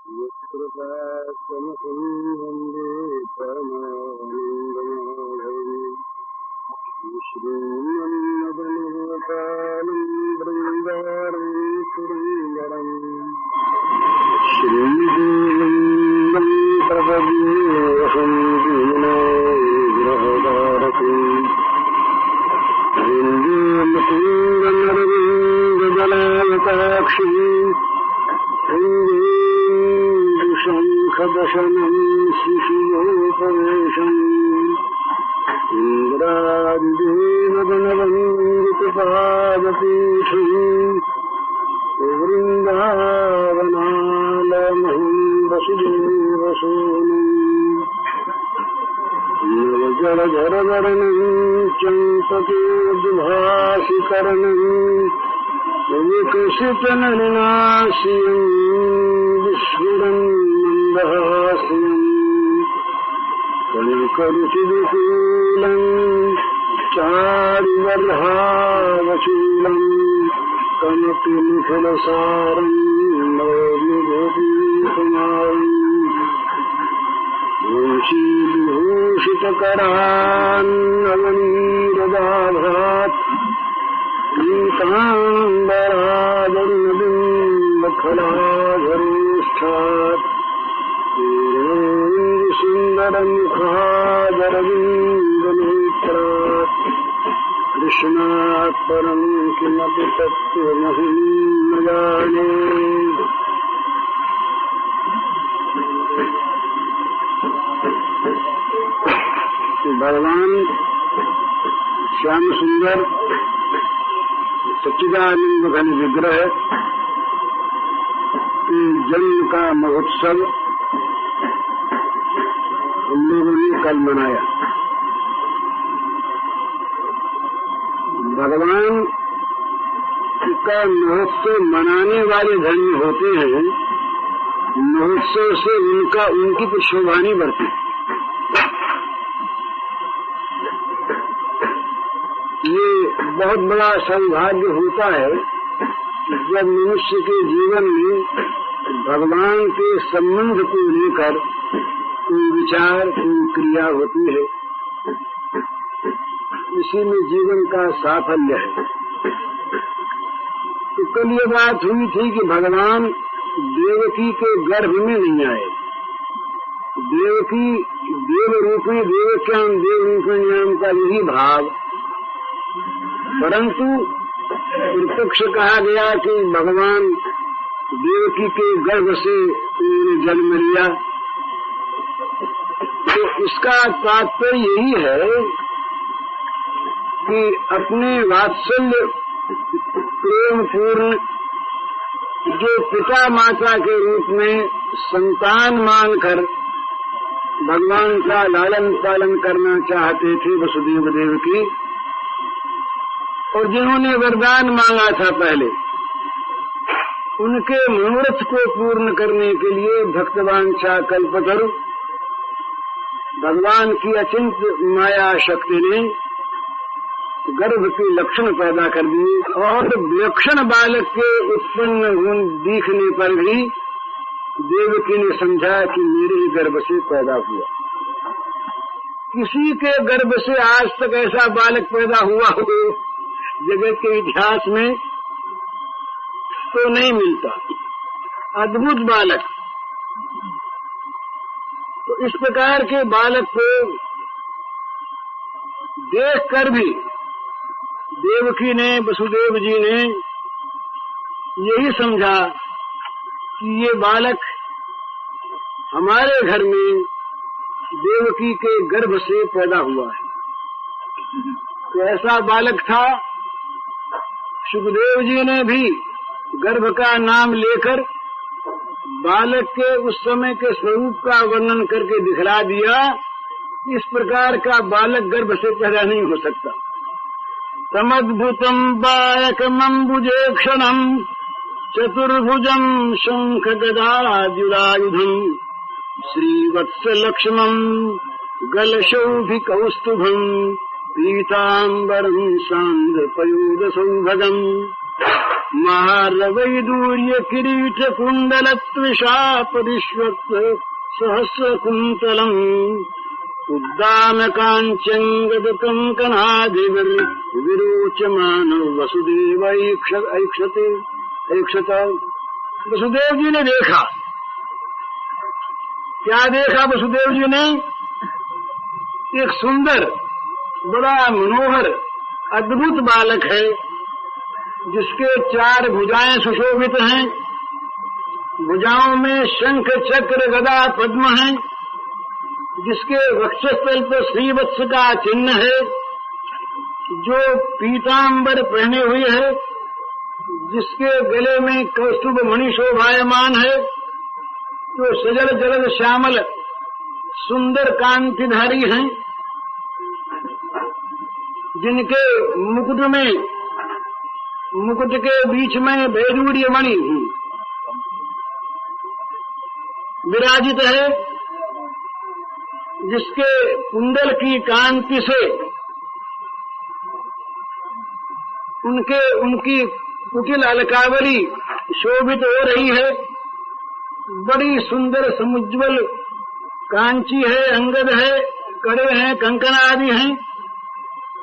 वन्दे परमानन्दमाधवम् श्रीमन्मदनगोपालं बृन्दारं सुन्दरम् श्रीदेवं प्रपद्येऽहं दीनग्रहदारकम् वन्दे मुकुन्दमरविन्ददलायताक्षीम् शङ्खदशनं शिशिरोपवेशम् इन्द्रादिदेवगणवन्दितपादपीठम् वृन्दावनालयमहं वसुदेवसूनुम् नवजलधरवर्णं चम्पकेन्दुभासिकरणम् विकसितनलिनास्यं विस्फुरन् मन्दहास्यं कनकरुचिविपुलं चारुवर्हावचूलं कनकनिखिलसारं नौमि गोपीकुमारम् वंशीविभूषितकरान्नवनीरदाभात् पीताम्बरावरुणबिम्बफलाधरोष्ठात् सुन्दरमुखादरविन्दनेत्रात् कृष्णात् परं किमपि तत्त्वमहं न जाने। भगवान श्याम सुंदर सच्चिदानंद घन विग्रह के जन्म का महोत्सव हम लोगों ने कल मनाया। भगवान का महोत्सव मनाने वाले धन्य होते हैं, महोत्सव से उनकी तो शोभा नहीं बढ़ती। ये बहुत बड़ा सौभाग्य होता है जब मनुष्य के जीवन में भगवान के संबंध को लेकर कोई विचार, कोई क्रिया होती है। इसी में जीवन का साफल्य है। तो कल ये बात हुई थी कि भगवान देवकी के गर्भ में नहीं आए। देवकी देव रूपी देवक्याम देव रूपिण्याम का यही भाव, परंतु प्रत्यक्ष कहा गया कि भगवान देवकी के गर्भ से जन्म लिया। तो इसका तात्पर्य यही है कि अपने वात्सल्य प्रेम पूर्ण जो पिता माता के रूप में संतान मानकर भगवान का लालन पालन करना चाहते थे वसुदेव देवकी, और जिन्होंने वरदान मांगा था पहले, उनके मनोरथ को पूर्ण करने के लिए भक्तवांछा कल्पतरु भगवान की अचिंत माया शक्ति ने गर्भ के लक्षण पैदा कर दिए। और विलक्षण बालक के उत्पन्न गुण दिखने पर भी देवकी ने समझा कि मेरे ही गर्भ से पैदा हुआ। किसी के गर्भ से आज तक ऐसा बालक पैदा हुआ हो जगत के इतिहास में तो नहीं मिलता। अद्भुत बालक। तो इस प्रकार के बालक को देखकर भी देवकी ने, वसुदेव जी ने यही समझा कि ये बालक हमारे घर में देवकी के गर्भ से पैदा हुआ है। तो ऐसा बालक था। सुखदेव जी ने भी गर्भ का नाम लेकर बालक के उस समय के स्वरूप का वर्णन करके दिखला दिया। इस प्रकार का बालक गर्भ से पैदा नहीं हो सकता। तमद्भुतम बालकमंबुजे क्षणम चतुर्भुजम शंख गदाजुरायुधम श्रीवत्स लक्ष्मण गलशौभि कौस्तुभम पीताम्बरं सान्द्र पयोध सौभगम्। महारवैदूर्य किरीट कुण्डलत्विषापरिष्वक् सहस्र कुन्तलम् उद्दाम काञ्चङ्गदकम् कनादिविरोचमान वसुदेव ऐक्षता। वसुदेव जी ने देखा। क्या देखा वसुदेव जी ने? एक सुंदर, बड़ा मनोहर, अद्भुत बालक है, जिसके 4 भुजाएं सुशोभित हैं। भुजाओं में शंख चक्र गदा पद्म हैं, जिसके वक्षस्थल पर श्रीवत्स का चिन्ह है, जो पीतांबर पहने हुए है, जिसके गले में कौस्तुभ मणि शोभायमान है, जो सजल जलद श्यामल सुंदर कांतिधारी हैं, जिनके मुकुट के बीच में वैडूर्य मणि विराजित है, जिसके कुंडल की कांति से उनकी कुटिल अलकावली शोभित हो रही है। बड़ी सुंदर समुज्वल कांची है, अंगद है, कड़े हैं, कंकण आदि हैं,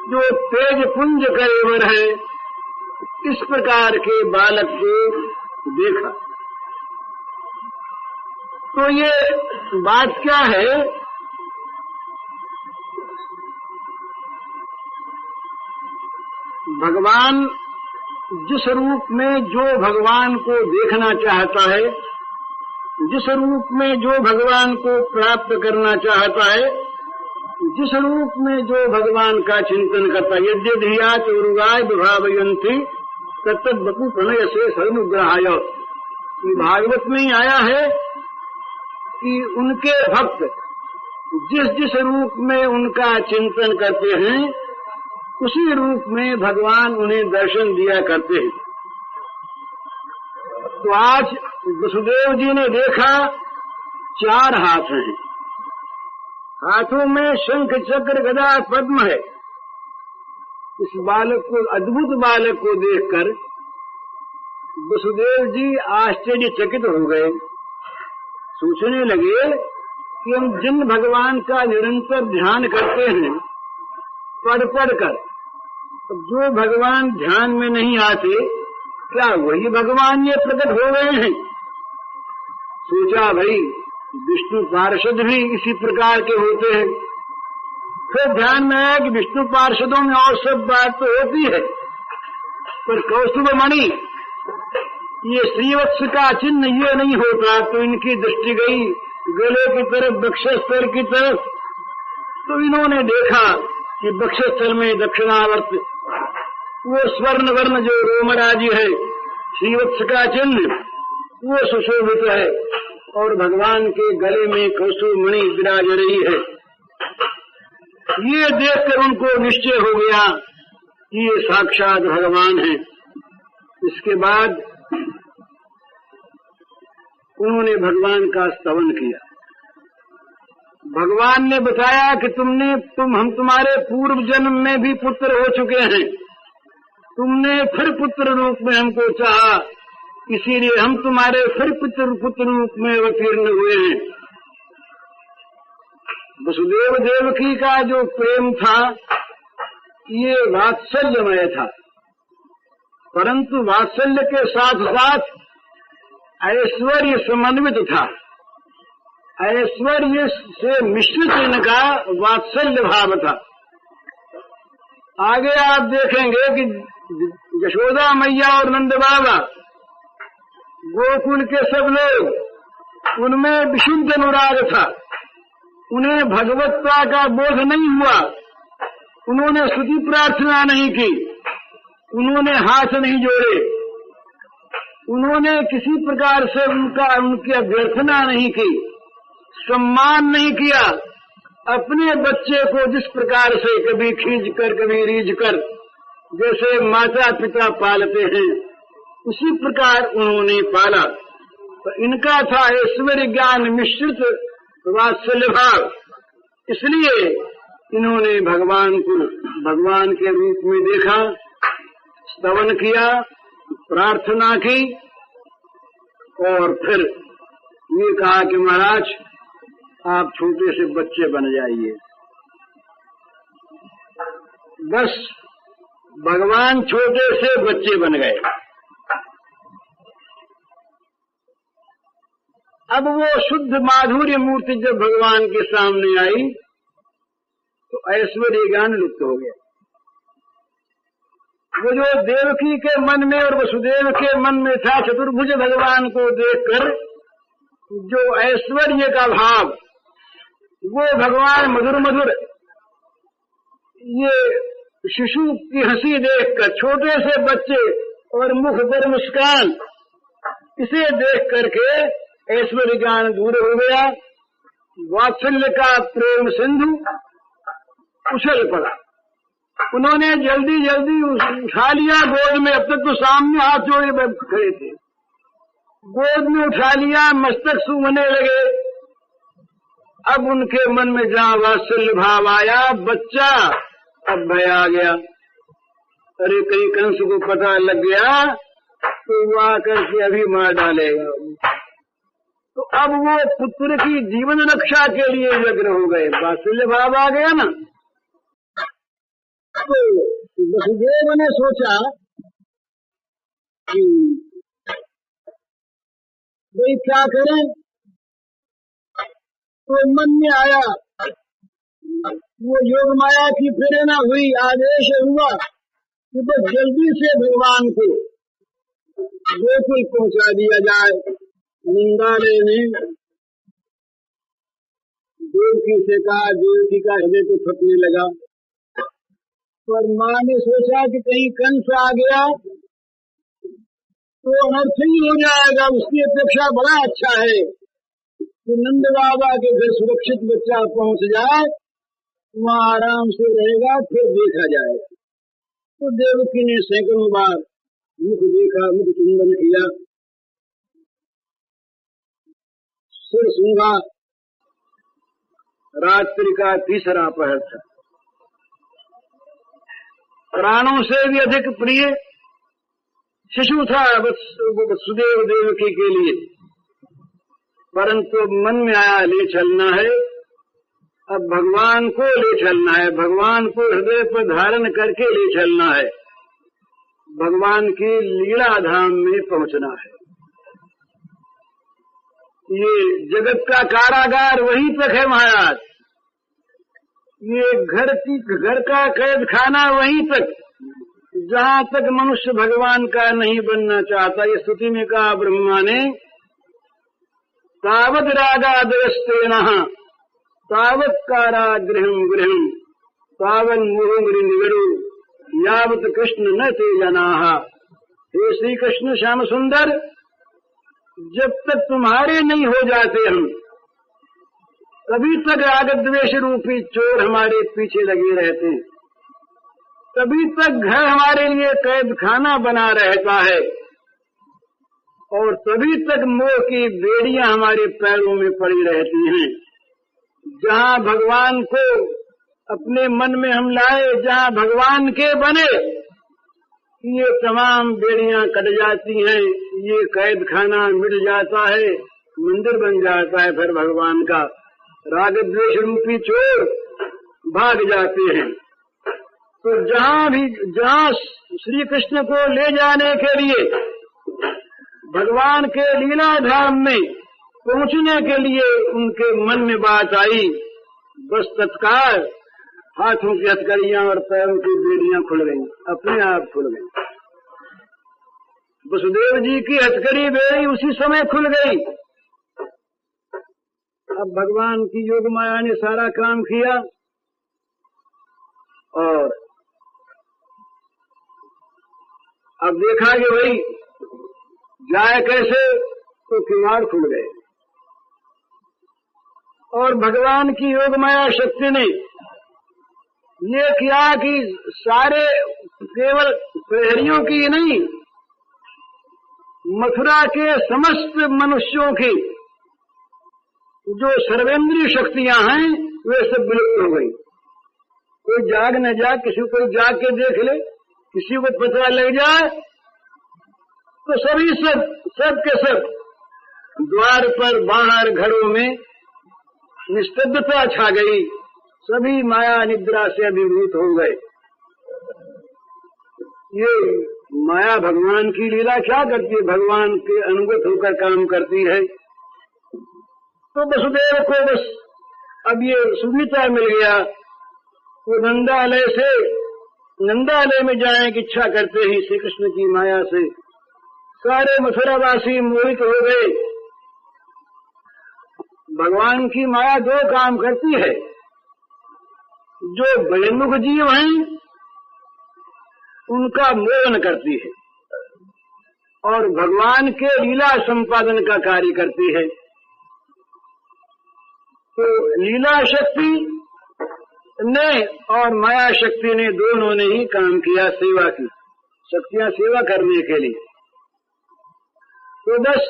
जो तेज पुंज करेवर है। इस प्रकार के बालक को देखा तो ये बात क्या है? भगवान जिस रूप में जो भगवान को देखना चाहता है, जिस रूप में जो भगवान को प्राप्त करना चाहता है, जिस रूप में जो भगवान का चिंतन करता है, यद्यधिया चौरुगाय विभावयंती तत्त बपु प्रणय से सर्वनुग्रहाय। भागवत में ही आया है कि उनके भक्त जिस जिस रूप में उनका चिंतन करते हैं, उसी रूप में भगवान उन्हें दर्शन दिया करते हैं। तो आज वसुदेव जी ने देखा 4 हाथ हैं, हाथों में शंख चक्र गदा पद्म है। इस बालक को, अद्भुत बालक को देखकर वसुदेव जी आश्चर्यचकित हो गए। सोचने लगे कि हम जिन भगवान का निरंतर ध्यान करते हैं पढ़ कर, जो भगवान ध्यान में नहीं आते, क्या वही भगवान ये प्रकट हो गए हैं? सोचा भाई विष्णु पार्षद भी इसी प्रकार के होते हैं। फिर ध्यान में आया कि विष्णु पार्षदों में और सब बात तो होती है, पर कौस्तुभ मणि, ये श्रीवत्स का चिन्ह ये नहीं होता। तो इनकी दृष्टि गई गले की तरफ, वक्षस्थल की तरफ। तो इन्होंने देखा कि वक्षस्थल में दक्षिणावर्त वो स्वर्ण वर्ण जो रोमराजी है, श्रीवत्स का चिन्ह, वो सुशोभित है, और भगवान के गले में कौस्तुभ मणि विराज रही है। ये देखकर उनको निश्चय हो गया कि ये साक्षात भगवान है। इसके बाद उन्होंने भगवान का स्तवन किया। भगवान ने बताया कि हम तुम्हारे पूर्व जन्म में भी पुत्र हो चुके हैं, तुमने फिर पुत्र रूप में हमको चाहा, इसीलिए हम तुम्हारे फिर पुत्र रूप में अवतीर्ण हुए हैं। वसुदेव देवकी का जो प्रेम था ये वात्सल्यमय था, परंतु वात्सल्य के साथ साथ ऐश्वर्य समन्वित था। ऐश्वर्य से मिश्रित इनका वात्सल्य भाव था। आगे आप देखेंगे कि यशोदा मैया और नंद बाबा, गोकुल के सब लोग, उनमें विशुद्ध अनुराग था। उन्हें भगवत्ता का बोध नहीं हुआ, उन्होंने स्तुति प्रार्थना नहीं की, उन्होंने हाथ नहीं जोड़े, उन्होंने किसी प्रकार से उनकी अभ्यर्थना नहीं की, सम्मान नहीं किया। अपने बच्चे को जिस प्रकार से कभी खींच कर कभी रीझ कर जैसे माता पिता पालते हैं, उसी प्रकार उन्होंने पाला। तो इनका था ऐश्वर्य ज्ञान मिश्रित वात्सल्य भाव। इसलिए इन्होंने भगवान को भगवान के रूप में देखा, स्तवन किया, प्रार्थना की और फिर ये कहा कि महाराज आप छोटे से बच्चे बन जाइए। बस भगवान छोटे से बच्चे बन गए। अब वो शुद्ध माधुर्य मूर्ति जब भगवान के सामने आई तो ऐश्वर्य ज्ञान लुप्त हो गया। वो जो देवकी के मन में और वसुदेव के मन में था, चतुर्भुज भगवान को देखकर जो ऐश्वर्य का भाव, वो भगवान मधुर मधुर ये शिशु की हंसी देखकर, छोटे से बच्चे और मुख पर मुस्कान, इसे देख करके ऐश्वर्य ज्ञान दूर हो गया। वात्सल्य का प्रेम सिंधु उछल पड़ा। उन्होंने जल्दी जल्दी उठा लिया गोद में। अब तक तो सामने हाथ जोड़े खड़े थे, गोद में उठा लिया, मस्तक सूंघने लगे। अब उनके मन में जहां वात्सल्य भाव आया, बच्चा, अब भय आ गया। अरे कहीं कंस को पता लग गया तो वो आकर के अभी मार डालेगा। तो अब वो पुत्र की जीवन रक्षा के लिए व्यग्र हो गए। वात्सल्य भाव आ गया ना। तो वसुदेव ने सोचा कि भाई क्या करें, तो मन में आया, वो योग माया की प्रेरणा हुई, आदेश हुआ कि बस जल्दी से भगवान को गोकुल पहुंचा दिया जाए। निंदालय में देवकी से कहा, देवकी का हृदय तो फटने लगा। पर माँ ने सोचा कि कहीं कंस आ गया तो अनर्थ ही हो जाएगा। उसकी अपेक्षा बड़ा अच्छा है कि नंद बाबा के घर सुरक्षित बच्चा पहुंच जाए, वहाँ आराम से रहेगा, फिर देखा जाएगा। तो देवकी ने सैकड़ों बार मुख देखा, मुख चुंबन किया, सिर सूंघा। रात्रि का तीसरा पहर था। प्राणों से भी अधिक प्रिय शिशु था वसुदेव देवकी के लिए, परंतु मन में आया ले चलना है, अब भगवान को ले चलना है, भगवान को हृदय पर धारण करके ले चलना है, भगवान की लीला धाम में पहुंचना है। ये जगत का कारागार वहीं तक है महाराज। ये घर का कैद खाना वहीं तक, जहां तक मनुष्य भगवान का नहीं बनना चाहता। ये स्तुति में कहा ब्रह्मा ने, तावद रागादस्तेनः तावत् कारागृहं गृहं तावन् मोहमृ निगरो यावत् कृष्ण न ते जनाः। हे श्री कृष्ण श्याम सुंदर, जब तक तुम्हारे नहीं हो जाते हम, तभी तक राग द्वेष रूपी चोर हमारे पीछे लगे रहते हैं, तभी तक घर हमारे लिए कैद खाना बना रहता है, और तभी तक मोह की बेड़ियां हमारे पैरों में पड़ी रहती हैं। जहां भगवान को अपने मन में हम लाए, जहां भगवान के बने, ये तमाम बेड़ियां कट जाती हैं, ये कैद खाना मिट जाता है, मंदिर बन जाता है। फिर भगवान का राग द्वेष रूपी चोर भाग जाते हैं। तो जहां श्री कृष्ण को ले जाने के लिए, भगवान के लीला धाम में पहुंचने के लिए उनके मन में बात आई, बस तत्काल हाथों की हथकड़ियां और पैरों की बेड़ियां खुल गईं, अपने आप खुल गईं। वसुदेव जी की हथकड़ी बेड़ी उसी समय खुल गई। अब भगवान की योग माया ने सारा काम किया, और अब देखा कि भाई जाए कैसे, तो किवाड़ खुल गए। और भगवान की योग माया शक्ति ने ये किया कि सारे केवल प्रहरियों की नहीं, मथुरा के समस्त मनुष्यों की जो सर्वेंद्रीय शक्तियां हैं वे सब विलुप्त हो गई। कोई जाग न जाग, किसी को जाग के देख ले, किसी को पता लग जाए तो सभी सब के सब द्वार पर बाहर घरों में निस्तब्धता छा गई। सभी माया निद्रा से अभिभूत हो गए। ये माया भगवान की लीला क्या करती है? भगवान के अनुगत होकर काम करती है। तो वसुदेव को बस अब ये सुविधा मिल गया। वो नंदालय में जाने की इच्छा करते ही श्री कृष्ण की माया से सारे मथुरावासी मोहित हो गए। भगवान की माया दो काम करती है। जो बहिर्मुख जीव हैं उनका मोहन करती है और भगवान के लीला संपादन का कार्य करती है। तो लीला शक्ति ने और माया शक्ति ने दोनों ने ही काम किया, सेवा की। शक्तियां सेवा करने के लिए। तो बस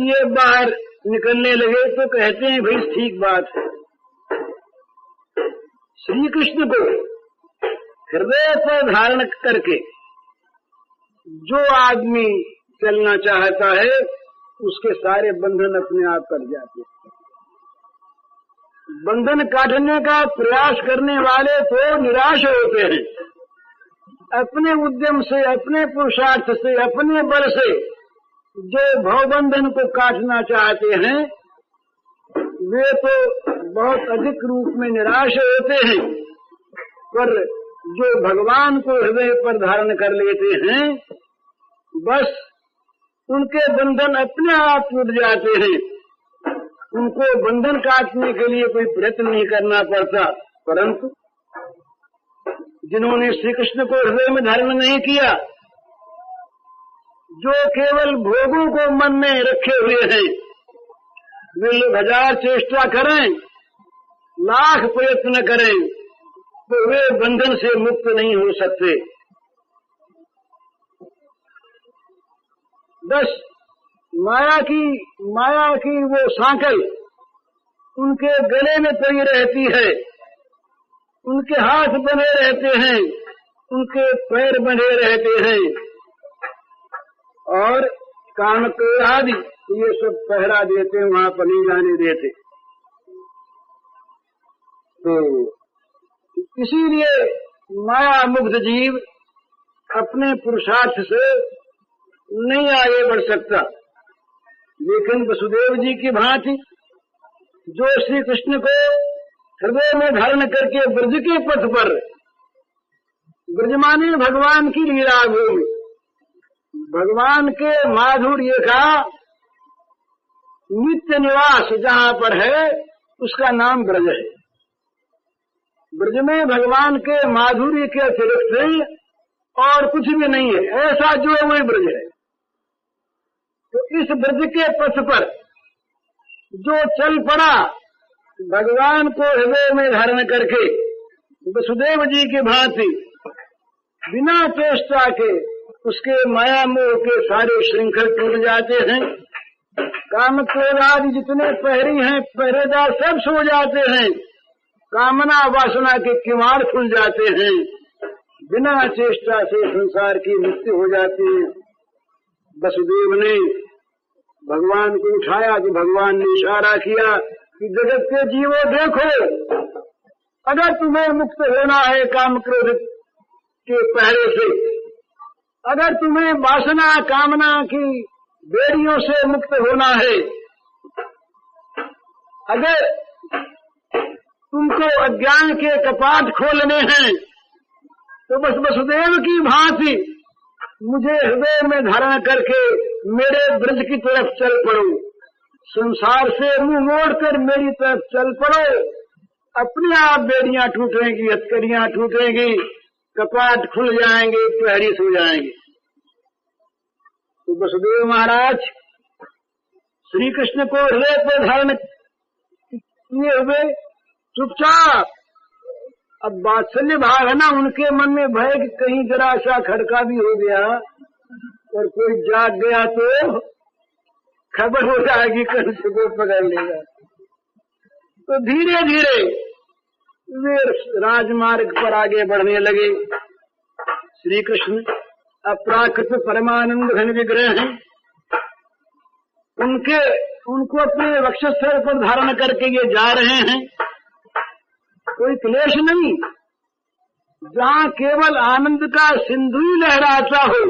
ये बाहर निकलने लगे तो कहते हैं भाई ठीक बात है। श्री कृष्ण को हृदय पर धारण करके जो आदमी चलना चाहता है उसके सारे बंधन अपने आप कट जाते हैं। बंधन काटने का प्रयास करने वाले तो निराश होते हैं। अपने उद्यम से, अपने पुरुषार्थ से, अपने बल से जो भवबंधन को काटना चाहते हैं वे तो बहुत अधिक रूप में निराश होते हैं। पर जो भगवान को हृदय पर धारण कर लेते हैं बस उनके बंधन अपने आप टूट जाते हैं। उनको बंधन काटने के लिए कोई प्रयत्न नहीं करना पड़ता। परंतु जिन्होंने श्री कृष्ण को हृदय में धारण नहीं किया, जो केवल भोगों को मन में रखे हुए हैं, वे लोग 1000 चेष्टा करें, लाख प्रयत्न करें तो वे बंधन से मुक्त नहीं हो सकते। बस माया की वो सांकल उनके गले में पड़ी रहती है, उनके हाथ बंधे रहते हैं, उनके पैर बंधे रहते हैं और काम आदि ये सब पहरा देते हैं, वहां पर नहीं जाने देते। तो इसीलिए माया मुग्ध जीव अपने पुरुषार्थ से नहीं आगे बढ़ सकता। लेकिन वसुदेव जी की भांति जो श्री कृष्ण को हृदय में धारण करके ब्रज के पथ पर, ब्रजमाने भगवान की लीला भूमि, भगवान के माधुर्य का नित्य निवास जहाँ पर है उसका नाम ब्रज है। ब्रज में भगवान के माधुर्य के अतिरिक्त और कुछ भी नहीं है, ऐसा जो है वही ब्रज है। तो इस ब्रज के पथ पर जो चल पड़ा भगवान को हृदय में धारण करके वसुदेव जी की भांति बिना चेष्टा के उसके माया मोह के सारे श्रृंखल टूट जाते हैं। काम क्रोध आदि जितने पहरी हैं, पहरेदार सब सो जाते हैं। कामना वासना के किवाड़ खुल जाते हैं। बिना चेष्टा से संसार की मृत्यु हो जाती है। वसुदेव ने भगवान को उठाया तो भगवान ने इशारा किया कि जगत के जीवो देखो, अगर तुम्हें मुक्त होना है काम क्रोध के पहरे से, अगर तुम्हें वासना कामना की बेड़ियों से मुक्त होना है, अगर तुमको अज्ञान के कपाट खोलने हैं तो बस वसुदेव की भांति मुझे हृदय में धारण करके मेरे ब्रज की तरफ चल पड़ो। संसार से मुंह मोड़कर मेरी तरफ चल पड़ो। अपने आप बेड़ियां टूटेंगी, हथकड़ियां टूटेंगी, कपाट खुल जाएंगे, प्रहरी सो जाएंगे। तो वसुदेव महाराज श्री कृष्ण को हृदय पर धारण किए हुए चुपचाप, अब वात्सल्य भाव है ना उनके मन में भय कि कहीं जरा सा खड़का भी हो गया और कोई जाग गया तो खबर हो जाएगी, कल से को पकड़ लेगा। तो धीरे धीरे वे राजमार्ग पर आगे बढ़ने लगे। श्री कृष्ण अपराकृत परमानंद घन विग्रह हैं, उनको अपने वक्षस्थल पर धारण करके ये जा रहे हैं। कोई क्लेश नहीं, जहाँ केवल आनंद का सिंधु ही लहराता हो,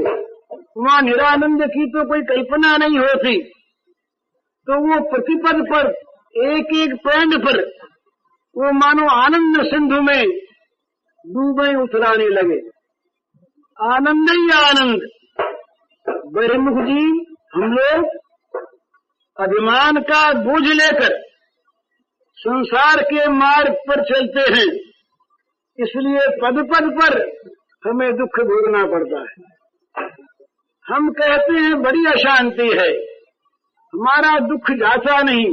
वहाँ निरानंद की तो कोई कल्पना नहीं होती। तो वो प्रतिपद पर एक एक पॉइंट पर वो मानो आनंद सिंधु में डूबे उतराने लगे। आनंद ही आनंद। बहिर्मुख जी, हम लोग अभिमान का बोझ लेकर संसार के मार्ग पर चलते हैं, इसलिए पद पद पर हमें दुख भोगना पड़ता है। हम कहते हैं बड़ी अशांति है, हमारा दुख जाता नहीं।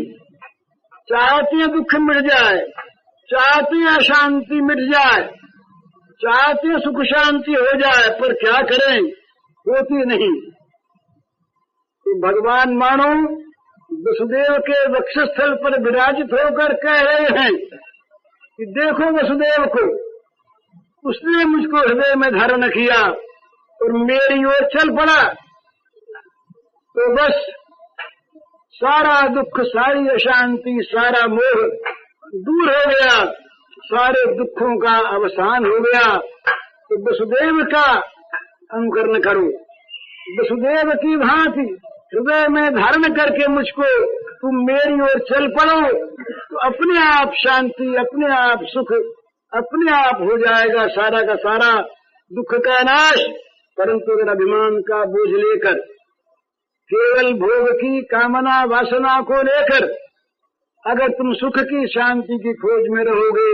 चाहते हैं दुख मिट जाए, चाहते हैं अशांति मिट जाए, चाहते हैं सुख शांति हो जाए, पर क्या करें, होती नहीं। तो भगवान मानो वसुदेव के वक्षस्थल पर विराजित होकर कह रहे हैं कि देखो वसुदेव को, उसने मुझको हृदय में धारण किया और मेरी ओर चल पड़ा, तो बस सारा दुख, सारी अशांति, सारा मोह दूर हो गया, सारे दुखों का अवसान हो गया। तो वसुदेव का अनुकरण करो, वसुदेव की भांति हृदय में धारण करके मुझको तुम मेरी ओर चल पड़ो, तो अपने आप शांति, अपने आप सुख, अपने आप हो जाएगा सारा का सारा दुख का नाश। परंतु अगर अभिमान का बोझ लेकर, केवल भोग की कामना वासना को लेकर अगर तुम सुख की, शांति की खोज में रहोगे,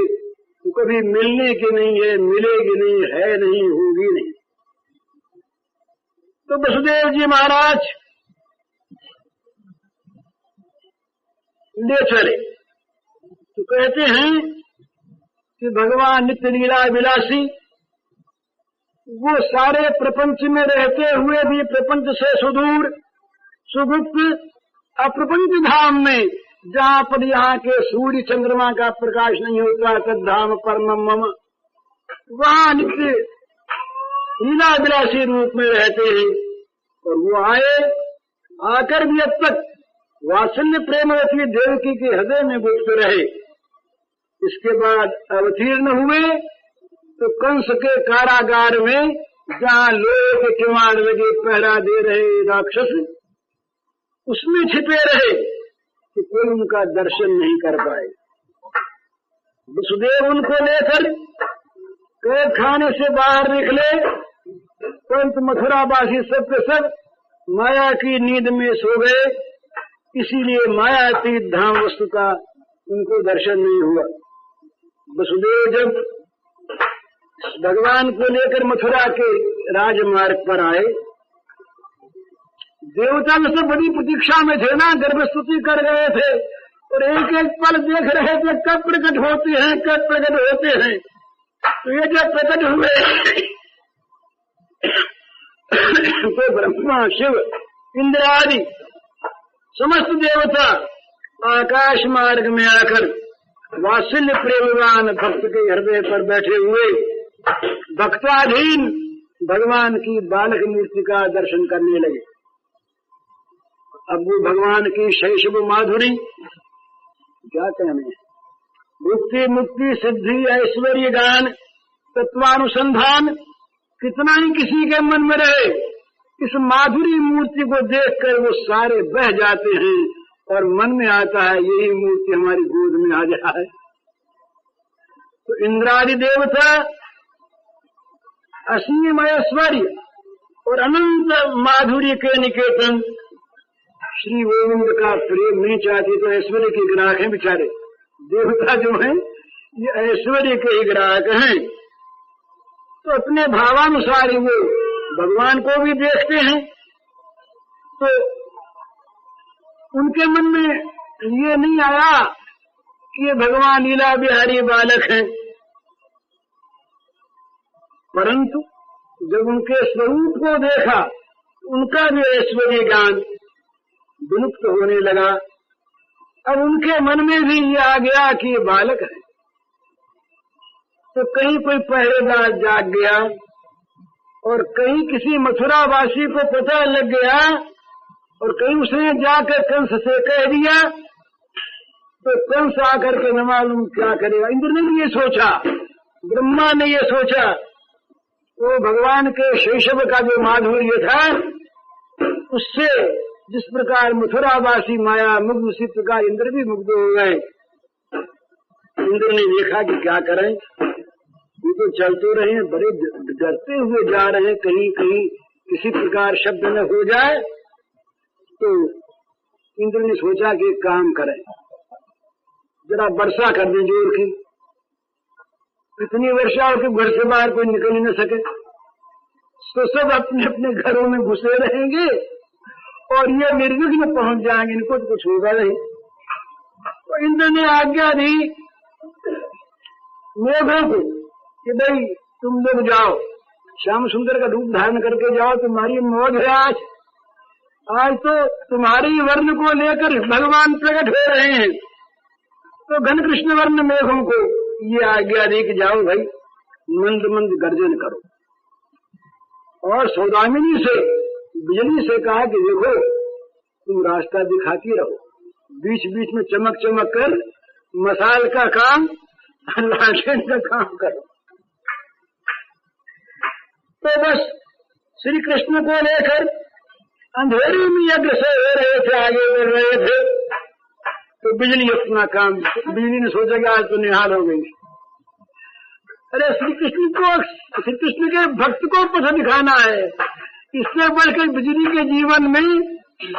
तो कभी मिलने की नहीं है, मिलेगी नहीं, है नहीं, होगी नहीं। तो वसुदेव जी महाराज ले चले, तो कहते हैं कि भगवान नित्य लीला विलासी, वो सारे प्रपंच में रहते हुए भी प्रपंच से सुदूर सुगुप्त अप्रपंच धाम में, जहाँ पर यहाँ के सूर्य चंद्रमा का प्रकाश नहीं होता, तद्धाम परमम मम, वहाँ नित्य लीला विलासी रूप में रहते हैं। और वो आकर भी अब तक वात्सल्य प्रेमवती देवकी के हृदय में गुप्त रहे। इसके बाद अवतीर्ण हुए तो कंस के कारागार में, जहाँ लोहे के किवाड़ लगे पहरा दे रहे राक्षस, उसमें छिपे रहे कि कोई उनका दर्शन नहीं कर पाए। वसुदेव उनको लेकर कैद खाने से बाहर निकले, परंतु मथुरावासी सब के सब माया की नींद में सो गए, इसीलिए मायातीत धाम वस्तु का उनको दर्शन नहीं हुआ। वसुदेव जब भगवान को लेकर मथुरा के राजमार्ग पर आए, देवता में सब बड़ी प्रतीक्षा में थे ना, गर्भस्तुति कर गए थे और एक एक पल देख रहे थे कब प्रकट होते हैं, कब प्रकट होते हैं। तो ये जब प्रकट हुए तो ब्रह्मा, शिव, इंद्र आदि समस्त देवता आकाश मार्ग में आकर वात्सल्य प्रेमवान भक्त के हृदय पर बैठे हुए भक्ताधीन भगवान की बालक मूर्ति का दर्शन करने लगे। अब वो भगवान की शैशव माधुरी क्या कहने, मुक्ति मुक्ति सिद्धि ऐश्वर्य गान तत्वानुसंधान कितना ही किसी के मन में रहे, इस माधुरी मूर्ति को देखकर वो सारे बह जाते हैं और मन में आता है यही मूर्ति हमारी गोद में आ जाए। तो इंद्रादि देवता असीम ऐश्वर्य और अनंत माधुरी के निकेतन श्री गोविंद का प्रेम नहीं चाहते, तो ऐश्वर्य के ग्राहक हैं बेचारे। देवता जो हैं ये ऐश्वर्य के ही ग्राहक हैं, तो अपने भावानुसार वो भगवान को भी देखते हैं। तो उनके मन में ये नहीं आया कि ये भगवान लीला बिहारी बालक हैं, परंतु जब उनके स्वरूप को देखा, उनका भी ऐश्वर्य ज्ञान विलुप्त होने लगा। अब उनके मन में भी ये आ गया कि ये बालक है। तो कहीं कोई पहरेदार जाग गया और कहीं किसी मथुरावासी को पता लग गया और कहीं उसने जाकर कंस से कह दिया तो कंस आकर के न मालूम क्या करेगा। इंद्र ने भी ये सोचा, ब्रह्मा ने ये सोचा, तो भगवान के शैशव का जो माधुर्य था उससे जिस प्रकार मथुरावासी माया मुग्ध, उसी प्रकार इंद्र भी मुग्ध हो गए। इंद्र ने देखा कि क्या करें, ये तो चल तो रहे हैं, बड़े डरते हुए जा रहे हैं, कहीं कहीं किसी प्रकार शब्द न हो जाए। तो इंद्र ने सोचा कि एक काम करें, जरा वर्षा कर दें जोर की। इतनी वर्षा हो कि घर से बाहर कोई निकल ही न सके, तो सब अपने अपने घरों में घुसे रहेंगे और ये निर्विघ्न पहुंच जाएंगे, इनको तो कुछ होगा नहीं। तो इंद्र ने आज्ञा दी मेघों को कि भाई तुम लोग जाओ, श्याम सुंदर का रूप धारण करके जाओ, तुम्हारी मौज है आज तो तुम्हारी वर्ण को लेकर भगवान प्रकट हो रहे हैं। तो घन कृष्ण वर्ण मेघों को ये आज्ञा दी कि जाओ भाई मंद मंद गर्जन करो, और सौदामिनी से बिजली से कहा कि देखो तुम रास्ता दिखाती रहो, बीच बीच में चमक चमक कर मसाल का काम, लालटेन का काम करो। तो बस श्री कृष्ण को लेकर अंधेरे में अग्रसर हो रहे थे, आगे बढ़ रहे थे। तो बिजली अपना काम, बिजली ने सोचा कि आज तो निहाल हो गई। अरे श्री कृष्ण के भक्त को पथ दिखाना है, इससे बढ़कर बिजली के जीवन में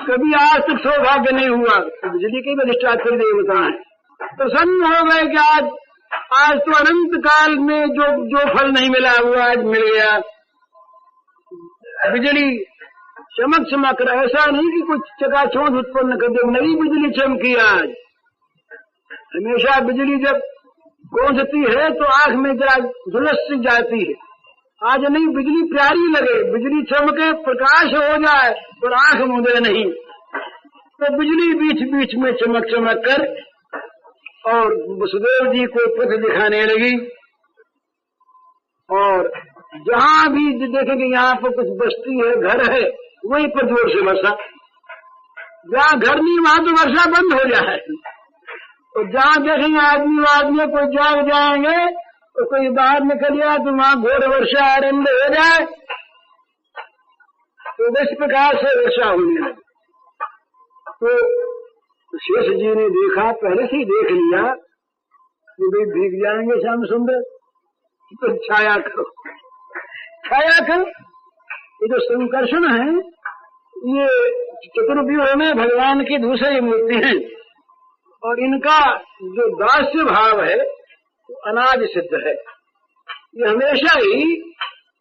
कभी आज तक सौभाग्य नहीं हुआ। बिजली के अधिष्ठात्री देवता है, प्रसन्न हो गए कि आज तो अनंत काल में जो फल नहीं मिला वो आज मिल गया। बिजली चमक चमक रहा, ऐसा नहीं कि कुछ चकाचौंध उत्पन्न कर दे, नई बिजली चमकी आज। हमेशा बिजली जब गूंजती है तो आंख में झुलस जाती है, आज नहीं, बिजली प्यारी लगे, बिजली चमके, प्रकाश हो जाए और आंख मूंदे नहीं। तो बिजली बीच बीच में चमक चमक कर और वसुदेव जी को पथ दिखाने लगी। और जहां भी देखेंगे यहाँ पर कुछ बस्ती है, घर है, वहीं पर जोर से वर्षा। जहाँ घर नहीं वहां तो वर्षा बंद हो जाए। तो जहाँ देखेंगे आदमी कोई जाग जाएंगे तो कोई बाहर निकल जाए तो वहां घोर वर्षा आरंभ हो जाए। तो इस प्रकार से वर्षा होने लगी। तो शेष जी ने देखा, पहले से ही देख लिया कि भाई भीग जाएंगे श्याम सुंदर, तो छाया करो। ये जो संकर्षण है ये चतुर्व्यूह में भगवान की दूसरी मूर्ति है, और इनका जो दास्य भाव है वो अनादि सिद्ध है। ये हमेशा ही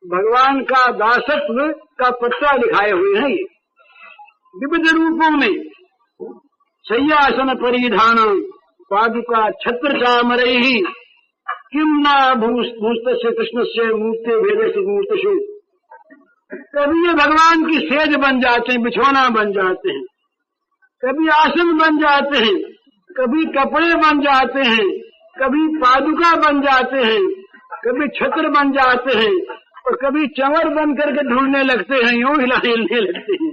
भगवान का दासत्व का पत्ता दिखाए हुए हैं। ये विविध रूपों में शय्यासन परिधान पादुका छत्र चामरैहि किम न भूस्तस्य कृष्णस्य मूर्ते भेदस्य मूर्तिषु। कभी ये भगवान की सेज बन जाते हैं, बिछौना बन जाते हैं, कभी आसन बन जाते हैं, कभी कपड़े बन जाते हैं, कभी पादुका बन जाते हैं, कभी छत्र बन जाते हैं, और कभी चंवर बन करके ढूंढने लगते हैं, यूं हिलने लगते हैं।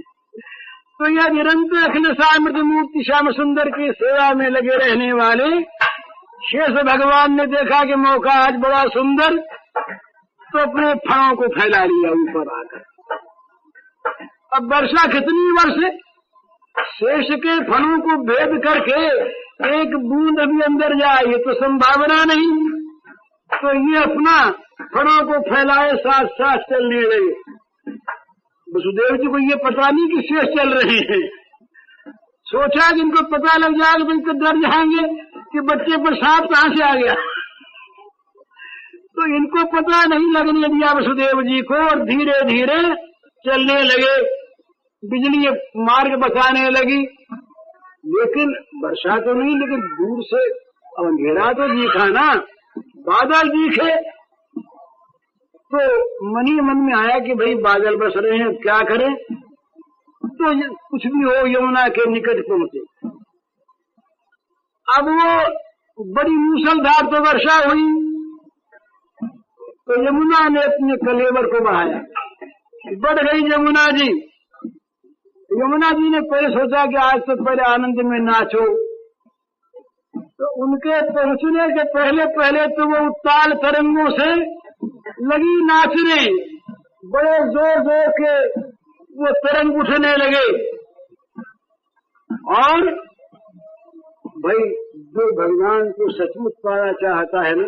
तो यह निरंतर अखिल सामर्थ्य मूर्ति श्याम सुंदर की सेवा में लगे रहने वाले शेष भगवान ने देखा कि मौका आज बड़ा सुंदर, तो अपने फणों को फैला लिया ऊपर आकर। अब वर्षा कितनी वर्ष शेष के फणों को भेद करके एक बूंद अभी अंदर जाए, ये तो संभावना नहीं। तो ये अपना फणों को फैलाए साथ साथ चलने लगे। वसुदेव जी को ये पता नहीं कि शेष चल रहे हैं। सोचा कि इनको पता लग जाएगा तो इनको डर जाएंगे कि बच्चे पर सांप कहां से आ गया। तो इनको पता नहीं लगने दिया वसुदेव जी को, और धीरे धीरे चलने लगे। बिजली मार्ग बताने लगी, लेकिन वर्षा तो नहीं, लेकिन दूर से अंधेरा तो दिखा ना, बादल दिखे। तो मन ही मन में आया कि भाई बादल बस रहे हैं, क्या करें। तो कुछ भी हो, यमुना के निकट पहुंचे। अब वो बड़ी मूसलधार तो वर्षा हुई, तो यमुना ने अपने कलेवर को बढ़ाया। बढ़ गई यमुना जी। यमुना जी ने पहले सोचा कि आज तो पहले आनंद में नाचो, तो उनके पहुंचने के पहले पहले तो वो उत्ताल तरंगों से लगी नाचने, बड़े जोर जोर के वो तरंग उठने लगे। और भाई जो भगवान को सचमुच पाना चाहता है ना,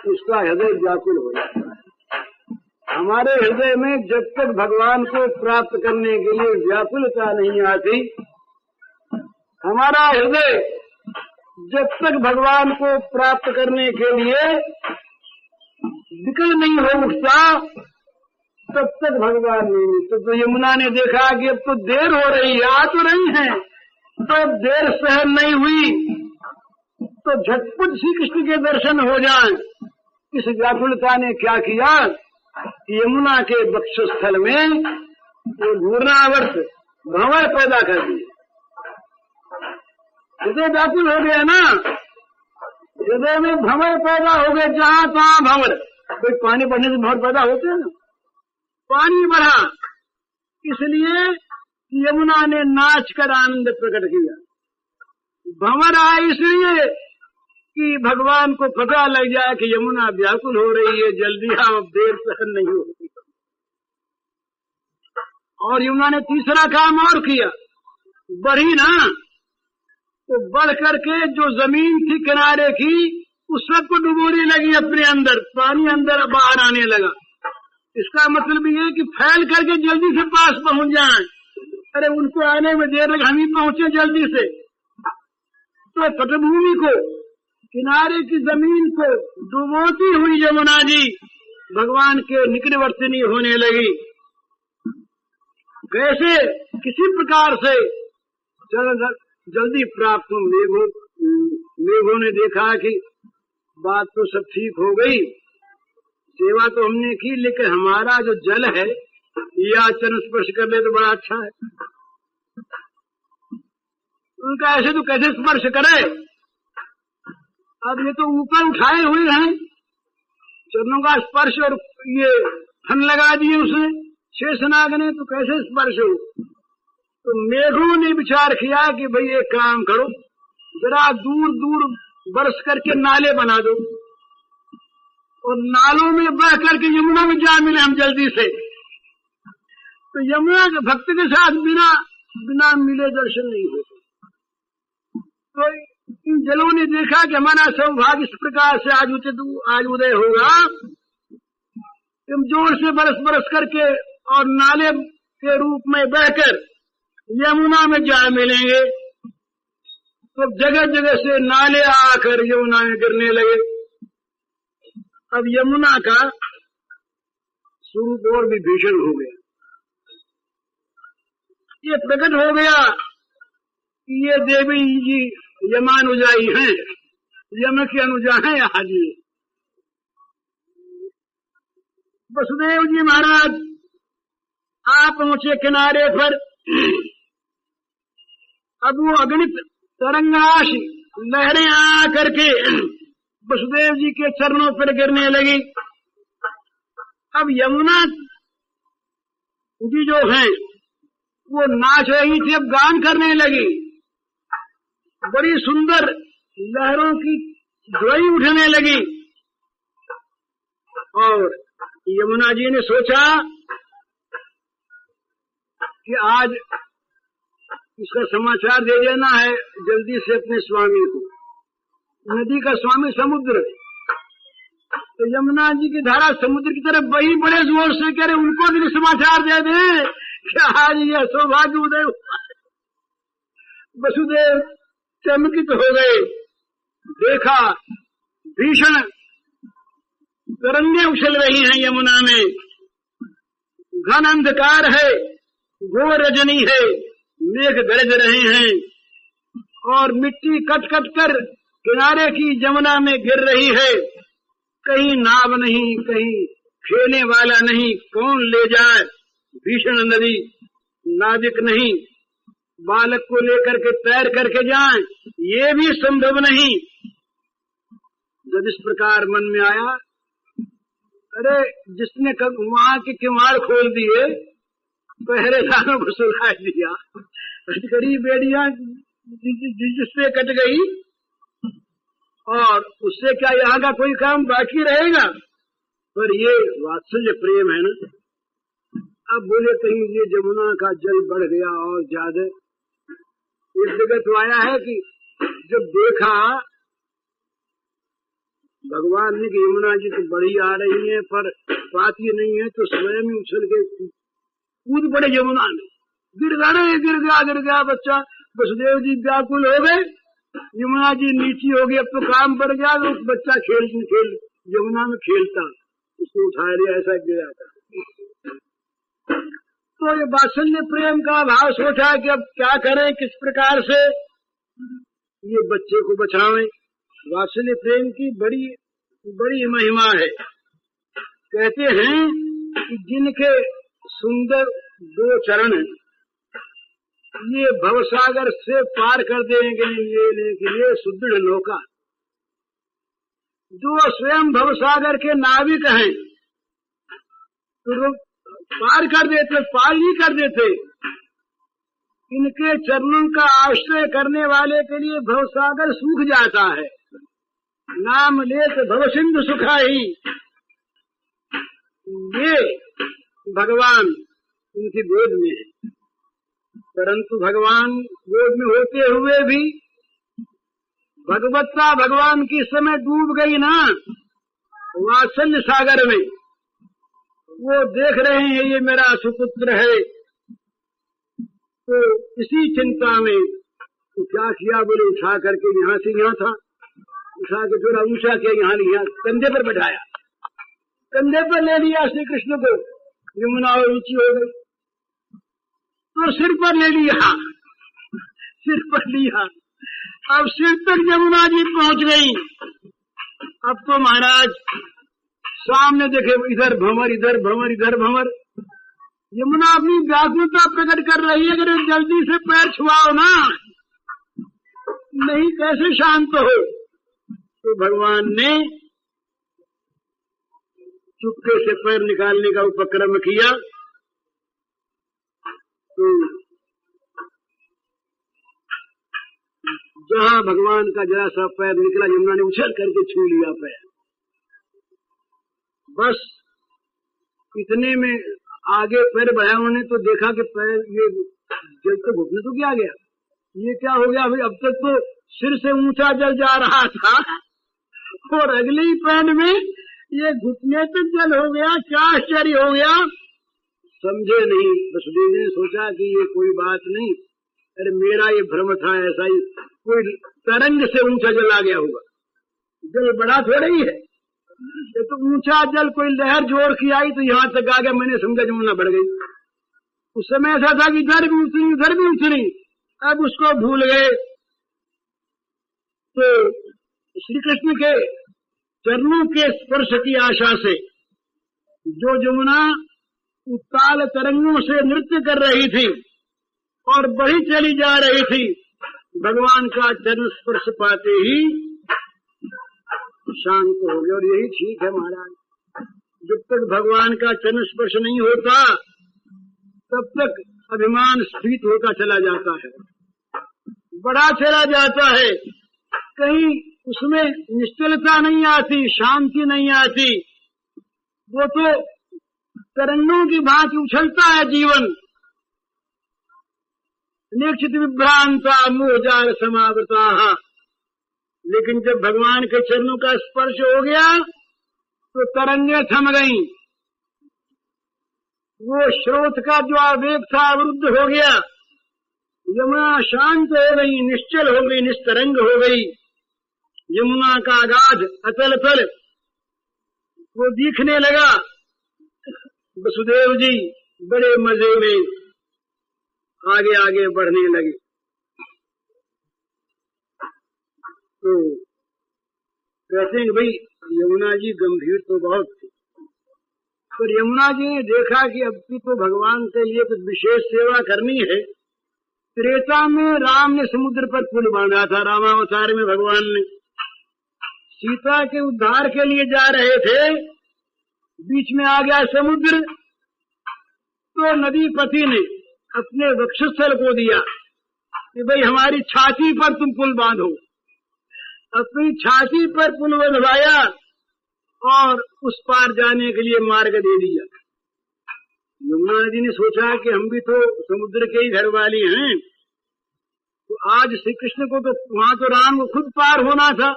उसका हृदय व्याकुल हो जाता है। हमारे हृदय में जब तक भगवान को प्राप्त करने के लिए व्याकुलता नहीं आती, हमारा हृदय जब तक भगवान को प्राप्त करने के लिए विकल नहीं हो उठता, तब तक भगवान नहीं मिलते। तो यमुना ने देखा कि अब तो देर हो रही है, आ तो रही है, तो देर सहन नहीं हुई, तो झटपट श्री कृष्ण के दर्शन हो जाएं। इस व्याकुलता ने क्या किया, यमुना के वक्षस्थल में वो घूर्णावर्त भंवर पैदा कर दिए। हृदय व्याकुल हो गया ना, हृदय में भंवर पैदा हो गए, जहां तहां भंवर। कोई पानी बढ़ने से भंवर पैदा होते हैं ना, पानी बढ़ा, इसलिए यमुना ने नाच कर आनंद प्रकट किया। भंवर आए इसलिए कि भगवान को पता लग जाए कि यमुना व्याकुल हो रही है, जल्दी आओ, अब देर सहन नहीं होती। और यमुना ने तीसरा काम और किया, बढ़ी ना, तो बढ़ करके जो जमीन थी किनारे की, उस सबको डुबोने लगी अपने अंदर, पानी अंदर बाहर आने लगा। इसका मतलब ये है कि फैल करके जल्दी से पास पहुंच जाए। अरे उनको आने में देर लग, हम ही पहुंचे जल्दी से। तो तटभूमि को, किनारे की जमीन को डुबोती हुई यमुना जी भगवान के निकटवर्तिनी होने लगी। कैसे, किसी प्रकार से जल्दी प्राप्त हो। मेघों ने देखा कि बात तो सब ठीक हो गई, सेवा तो हमने की, लेकिन हमारा जो जल है या चरण स्पर्श कर ले तो बड़ा अच्छा है। उनका ऐसे तो कैसे स्पर्श करे, अब ये तो ऊपर उठाए हुए हैं चरणों का स्पर्श, और ये थन लगा दिए उसने शेषनाग ने, तो कैसे स्पर्श हो। तो मेघों ने विचार किया कि भाई एक काम करो, जरा दूर दूर बरस करके नाले बना दो, और नालों में बह करके यमुना में जा मिले हम जल्दी से। तो यमुना के भक्त के साथ बिना मिले दर्शन नहीं होते। तो इन जलों ने देखा कि हमारा सौभाग्य इस प्रकार से आज उदय होगा, हम जोर से बरस बरस करके और नाले के रूप में बहकर यमुना में जा मिलेंगे। तो जगह जगह से नाले आकर यमुना में गिरने लगे। अब यमुना का स्वरूप और भी भीषण हो गया। ये प्रकट हो गया कि ये देवी जी यमानुजाई हैं, यम की अनुजा हैं आज ये। वसुदेव जी महाराज आप पहुंचे किनारे पर। अब वो अगणित तरंगराशि लहरें आ करके वसुदेव जी के चरणों पर गिरने लगी। अब यमुना जी जो है वो नाच रही थी, अब गान करने लगी। बड़ी सुंदर लहरों की ध्वनि उठने लगी। और यमुना जी ने सोचा कि आज इसका समाचार दे देना है जल्दी से अपने स्वामी को। नदी का स्वामी समुद्र, तो यमुना जी की धारा समुद्र की तरफ बही, बड़े जोर से कह रहे उनको भी समाचार दे दे कि आज ये सौभाग्य उदय। वसुदेव चमकित हो गए, देखा भीषण तरंगे उछल रही हैं यमुना में, घन अंधकार है, घोर रजनी है, मेघ गरज रहे हैं और मिट्टी कट कट कर किनारे की यमुना में गिर रही है। कहीं नाव नहीं, कहीं खेलने वाला नहीं, कौन ले जाए। भीषण नदी, नाविक नहीं, बालक को लेकर के तैर करके जाए, ये भी संभव नहीं। जब इस प्रकार मन में आया अरे जिसने वहां के किवाड़ खोल दिए, पहरेदारों को सुला दिया, गरीब बेड़ियां जिससे कट गई, और उससे क्या यहाँ का कोई काम बाकी रहेगा? पर ये वात्सल्य प्रेम है ना। अब बोले कहीं ये जमुना का जल बढ़ गया और ज्यादा। एक जगह तो आया है कि जब देखा भगवान ने कि यमुना जी तो बड़ी आ रही है पर पाती नहीं है, तो स्वयं उछल के कूद पड़े यमुना में। गिर गया बच्चा। वसुदेव जी व्याकुल हो गए, यमुना जी नीची हो गई, अब तो काम बढ़ गया। तो बच्चा खेल यमुना में खेलता, उसको उठा लिया, ऐसा गिरा था। तो ये वात्सल्य प्रेम का भाव सोचा कि अब क्या करें, किस प्रकार से ये बच्चे को बचावें। वात्सल्य प्रेम की बड़ी बड़ी महिमा है। कहते हैं कि जिनके सुंदर दो चरण ये भवसागर से पार कर देंगे के लिए सुदृढ़ नौका, जो स्वयं भवसागर के नाविक हैं, तो पार कर देते, पार ही कर देते। इनके चरणों का आश्रय करने वाले के लिए भवसागर सूख जाता है। नाम लेत भव सिंधु सुखाई, ये भगवान उनकी गोद में है। परंतु भगवान गोद में होते हुए भी भगवत्ता भगवान की समय डूब गई ना वात्सल्य सागर में। वो देख रहे हैं ये मेरा सुपुत्र है, तो इसी चिंता में तो क्या किया, बोले उठा करके यहाँ से यहाँ था, उठा के थोड़ा ऊंचा किया, यहाँ कंधे पर बैठाया, कंधे पर ले लिया श्री कृष्ण को। यमुना और ऊंची हो गई तो सिर पर ले लिया, सिर पर लिया। अब सिर तक यमुना जी पहुंच गई। अब तो महाराज सामने देखे, इधर भंवर इधर भंवर इधर भंवर। यमुना अपनी व्याकुलता प्रकट कर रही है, अगर जल्दी से पैर छुआओ ना, नहीं कैसे शांत हो। तो भगवान ने चुपके से पैर निकालने का उपक्रम किया। तो जहां भगवान का जरा सा पैर निकला, यमुना ने उछल करके छू लिया पैर। बस इतने में आगे पैर बढ़ाया उन्होंने, तो देखा कि पैर ये जल तो घुटने तो क्या गया, ये क्या हो गया भाई। अब तक तो सिर से ऊंचा जल जा रहा था और अगले ही पैर में ये घुटने तक जल हो गया। क्या आश्चर्य हो गया, समझे नहीं। वसुदेव ने सोचा कि ये कोई बात नहीं, अरे मेरा ये भ्रम था, ऐसा ही कोई तरंग से ऊंचा जल आ गया होगा। जल बड़ा थोड़ा ही है, ये तो ऊंचा जल कोई लहर जोड़ की आई तो यहाँ तक आ गया। मैंने समझा जमुना बढ़ गई। उस समय ऐसा था कि इधर भी उतरी उधर भी उतरी, अब उसको भूल गए। तो श्री कृष्ण के चरणों के स्पर्श की आशा से जो जमुना उत्ताल तरंगों से नृत्य कर रही थी और बढ़ी चली जा रही थी, भगवान का चरण स्पर्श पाते ही शांत हो गया। और यही ठीक है महाराज, जब तक भगवान का चरण स्पर्श नहीं होता तब तक अभिमान स्फीत होता चला जाता है, बढ़ा चला जाता है, कहीं उसमें निश्चलता नहीं आती, शांति नहीं आती। वो तो तरंगों की भांति उछलता है जीवन। निश्चित विभ्रांता मोहजाल समावृता। लेकिन जब भगवान के चरणों का स्पर्श हो गया तो तरंगे थम गईं। वो स्रोत का जो आवेग था अवरुद्ध हो गया। यमुना शांत हो गई, निश्चल हो गई, निस्तरंग हो गई। यमुना का अगाध अतल तल वो दिखने लगा। वसुदेव जी बड़े मजे में आगे आगे बढ़ने लगे। तो कहते हैं भाई यमुना जी गंभीर तो बहुत थी, पर यमुना जी ने देखा कि अब की तो भगवान के लिए कुछ विशेष सेवा करनी है। त्रेता में राम ने समुद्र पर पुल बांधा था, रामावतार में भगवान ने सीता के उद्धार के लिए जा रहे थे। बीच में आ गया समुद्र, तो नदीपति ने अपने वक्षस्थल को दिया कि भाई हमारी छाती पर तुम पुल बांधो। अपनी छाती पर पुल बंधवाया और उस पार जाने के लिए मार्ग दे दिया। यमुना नदी ने सोचा कि हम भी तो समुद्र के ही घर वाली हैं, तो आज श्री कृष्ण को तो वहां तो राम को खुद पार होना था,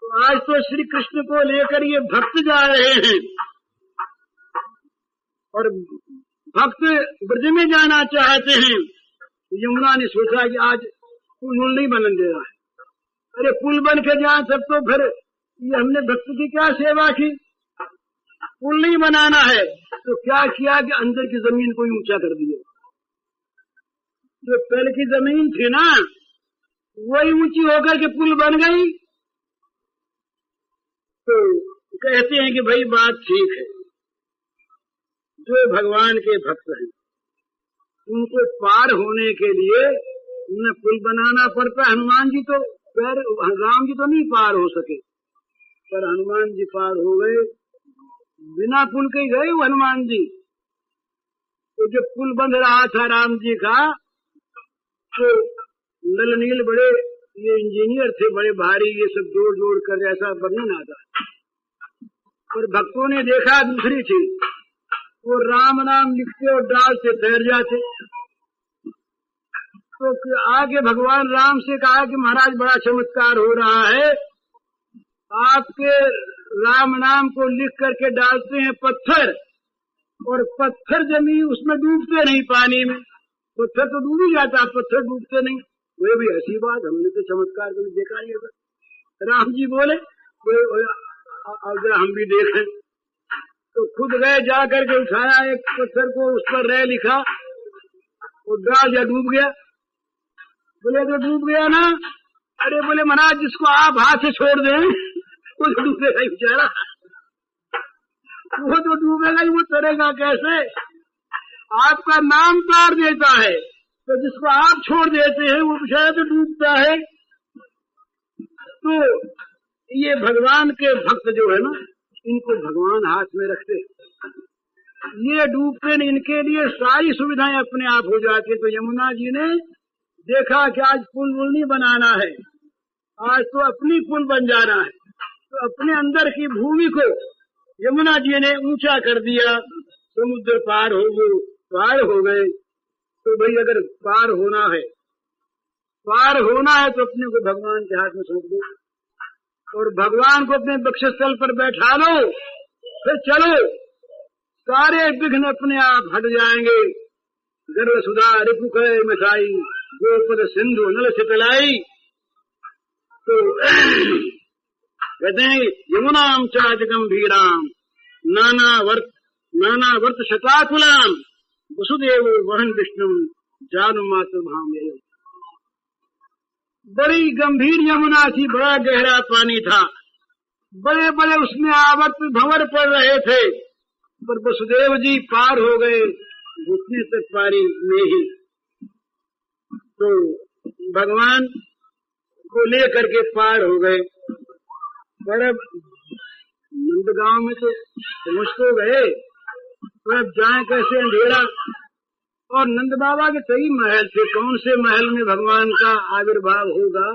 तो आज तो श्री कृष्ण को लेकर ये भक्त जा रहे हैं और भक्त ब्रज में जाना चाहते हैं। तो यमुना ने सोचा कि आज पुल नहीं बनने दे रहा है। अरे पुल बन के जाए तब तो फिर ये हमने भक्त की क्या सेवा की, पुल नहीं बनाना है। तो क्या किया कि अंदर की जमीन को ऊंचा कर दिया। जो पहले की जमीन थी ना वही ऊंची होकर के पुल बन गई। तो कहते हैं कि भाई बात ठीक है, जो भगवान के भक्त हैं उनको पार होने के लिए उन्हें पुल बनाना पड़ता। हनुमान जी तो राम जी तो नहीं पार हो सके, पर हनुमान जी पार हो गए, बिना पुल के गए वो हनुमान जी। तो जब पुल बंध रहा था राम जी का, तो नल नील बड़े ये इंजीनियर थे, बड़े भारी, ये सब जोड़ जोड़ कर ऐसा वर्णन आता। पर भक्तों ने देखा दूसरी चीज, वो राम नाम लिखते और डाल से तैर जाते। तो आगे भगवान राम से कहा कि महाराज बड़ा चमत्कार हो रहा है, आपके राम नाम को लिख करके डालते हैं पत्थर, और पत्थर जमीन उसमें डूबते नहीं पानी में। पत्थर तो डूब ही जाता, पत्थर डूबते नहीं। वो भी ऐसी बात, हमने तो चमत्कार कभी देखा नहीं होगा। राम जी बोले अगर हम भी देखें, तो खुद गए जा करके उठाया एक पत्थर को, उस पर रह लिखा और डाल या डूब गया। बोले तो डूब गया ना। अरे बोले महाराज जिसको आप हाथ से छोड़ दें वो तो डूबेगा ही बेचारा, वो तो डूबेगा ही, वो तरेगा कैसे? आपका नाम तार देता है, तो जिसको आप छोड़ देते हैं वो बेचारा तो डूबता है। तो ये भगवान के भक्त जो है ना, इनको भगवान हाथ में रखते, ये डूबते नहीं, इनके लिए सारी सुविधाएं अपने आप हो जाती। तो यमुना जी ने देखा कि आज पुल वुल नहीं बनाना है, आज तो अपनी पुल बन जाना है। तो अपने अंदर की भूमि को यमुना जी ने ऊंचा कर दिया, समुद्र पार हो गए। तो भाई अगर पार होना है तो अपने को भगवान के हाथ में सौंप दो और भगवान को अपने वक्षस्थल पर बैठा लो, फिर चलो, सारे विघ्न अपने आप हट जाएंगे। गर्भ सुधा रिपुख मिठाई, गोपद सिंधु नल शीतलाई। तो कहते हैं यमुनाम चाच गंभीराम नाना वर्त शताकुलाम वसुदेव वहन विष्णु जानु मातु भाम। बड़ी गंभीर यमुना थी, बड़ा गहरा पानी था, बड़े बड़े उसमें आवर्त भंवर पड़ रहे थे, पर वसुदेव जी पार हो गए घुटने तक पानी में ही। तो भगवान को लेकर के पार हो गए। पर अब नंदगांव में तो पहुंच तो गए, पर अब जाए कैसे, अंधेरा। और नंद बाबा के कई महल थे, कौन से महल में भगवान का आविर्भाव होगा,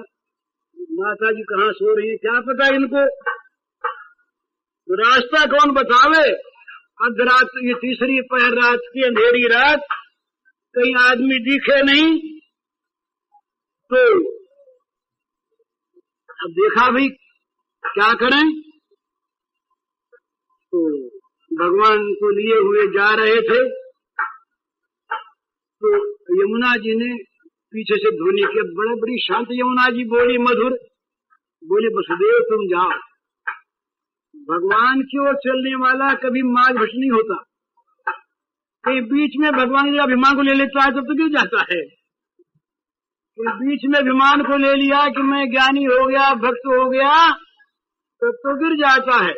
माता जी कहाँ सो रही है, क्या पता इनको। तो रास्ता कौन बतावे? अर्धरात, ये तीसरी पहर रात की अंधेरी रात, कहीं आदमी दिखे नहीं। तो अब देखा भाई क्या करें। तो भगवान को लिए हुए जा रहे थे, तो यमुना जी ने पीछे से ध्वनि के, बड़ी शांत यमुना जी बोली, मधुर बोले वसुदेव तुम जाओ। भगवान की ओर चलने वाला कभी मार्ग भ्रष्ट नहीं होता, कहीं बीच में भगवान जब अभिमान को ले लेता है तब तो गिर जाता है। बीच में अभिमान को ले लिया कि मैं ज्ञानी हो गया, भक्त हो गया, तब तो गिर जाता है।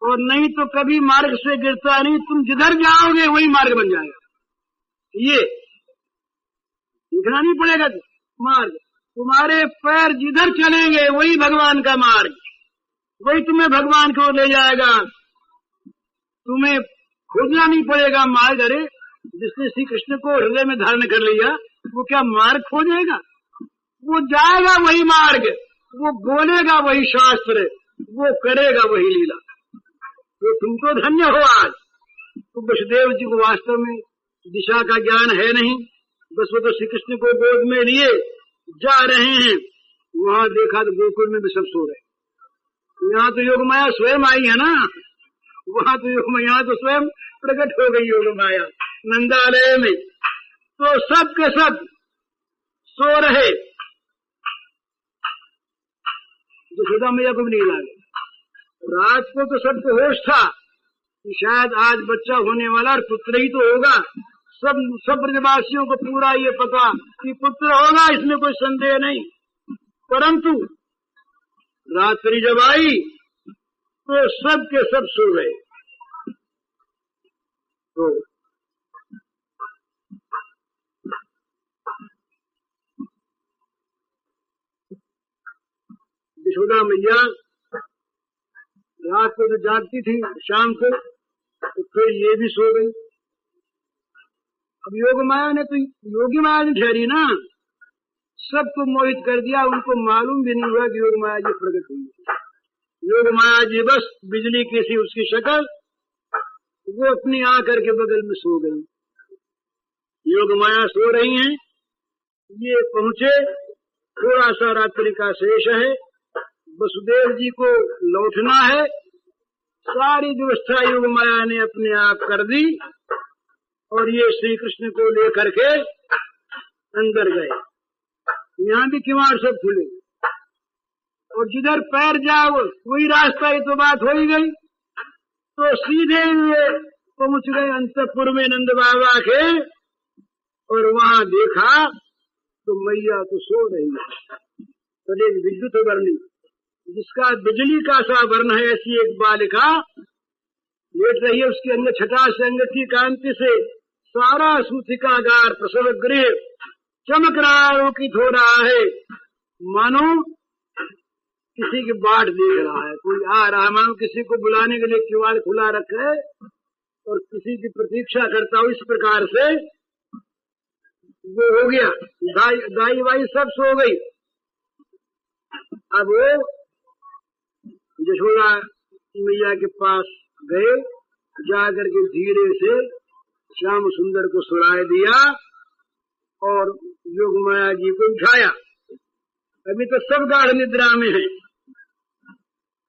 और नहीं तो कभी मार्ग से गिरता नहीं, तुम जिधर जाओगे वही मार्ग बन जाएगा। ये दिखना नहीं पड़ेगा मार्ग, तुम्हारे पैर जिधर चलेंगे वही भगवान का मार्ग, वही तुम्हें भगवान को ले जाएगा। तुम्हें खोजना नहीं पड़ेगा मार्ग। अरे जिसने श्री कृष्ण को हृदय में धारण कर लिया वो क्या मार्ग खोजेगा? वो जाएगा वही मार्ग, वो बोलेगा वही शास्त्र, वो करेगा वही लीला। तो तुम तो धन्य हो आज। तो वसुदेव जी को वास्तव में दिशा का ज्ञान है नहीं, बस वो तो श्री कृष्ण को गोद में लिए जा रहे हैं। वहां देखा तो गोकुल में भी सब सो रहे। यहाँ तो योग माया स्वयं आई है ना, वहां तो योग माया तो स्वयं प्रकट हो गई योग माया नंदालय में। तो सब के सब सो रहे। यशोदा मैया को भी नींद आ गई। रात को तो सबको होश था कि शायद आज बच्चा होने वाला और पुत्र ही तो होगा। सब ब्रजवासियों को पूरा ये पता कि पुत्र होगा, इसमें कोई संदेह नहीं। परंतु रात्रि जब आई तो सब के सब सो गए। तो यशोदा मैया रात को तो जागती थी, शाम को तो फिर ये भी सो गई। अब योग माया ने तो योगी माया नहीं ठहरी ना, सबको मोहित कर दिया। उनको मालूम भी नहीं हुआ कि योग माया जी प्रकट हुई। योग माया जी बस बिजली की सी उसकी शक्ल, वो अपनी आकर के बगल में सो गई। योग माया सो रही हैं। ये पहुंचे, थोड़ा सा रात्रि का शेष है, वसुदेव जी को लौटना है। सारी व्यवस्था योग माया ने अपने आप कर दी और ये श्री कृष्ण को लेकर के अंदर गए। यहाँ भी किवाड़ सब खुले और जिधर पैर जाओ वही रास्ता, ये तो बात हो ही गई। तो सीधे ये पहुंच गए अंतपुर में नंद बाबा के, और वहां देखा तो मैया तो सो रही है। तो एक विद्युत वर्णी जिसका बिजली का सा वर्ण है, ऐसी एक बालिका लेट रही है। उसके अंदर छटा से अंग की कांति से सारा सूतिकागार प्रसव गृह चमक रहा है, रोकित हो रहा है, मानो किसी की बाट देख रहा है। कोई आ रहा है, मानो किसी को बुलाने के लिए किवाड़ खुला रखा है और किसी की प्रतीक्षा करता हो। इस प्रकार से वो हो गया। दाई वाई सब सो गई। अब वो यशोदा मैया के पास गए, जाकर के धीरे से श्याम सुंदर को सुलाए दिया और योग माया जी को उठाया। अभी तो सब गाढ़ निद्रा में है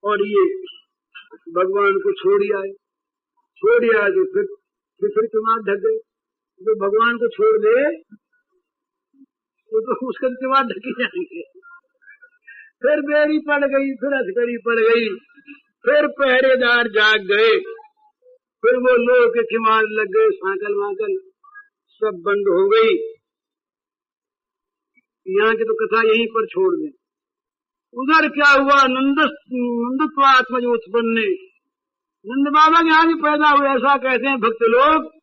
और ये भगवान को छोड़ आए तो फिर किवाड़ ढक गए। जो भगवान को छोड़ दे तो उसके किवाड़ ढके जाएंगे। फिर बेड़ी पड़ गई, फिर हथकड़ी पड़ गई, फिर पहरेदार जाग गए, फिर वो लोह के किवाड़ लग गए, सांकल वाकल सब बंद हो गई। यहाँ की तो कथा यहीं पर छोड़ दें। उधर क्या हुआ? नंदत्वात्मज उत्पन्न, नंद बाबा के यहाँ भी पैदा हुए, ऐसा कहते हैं भक्त लोग।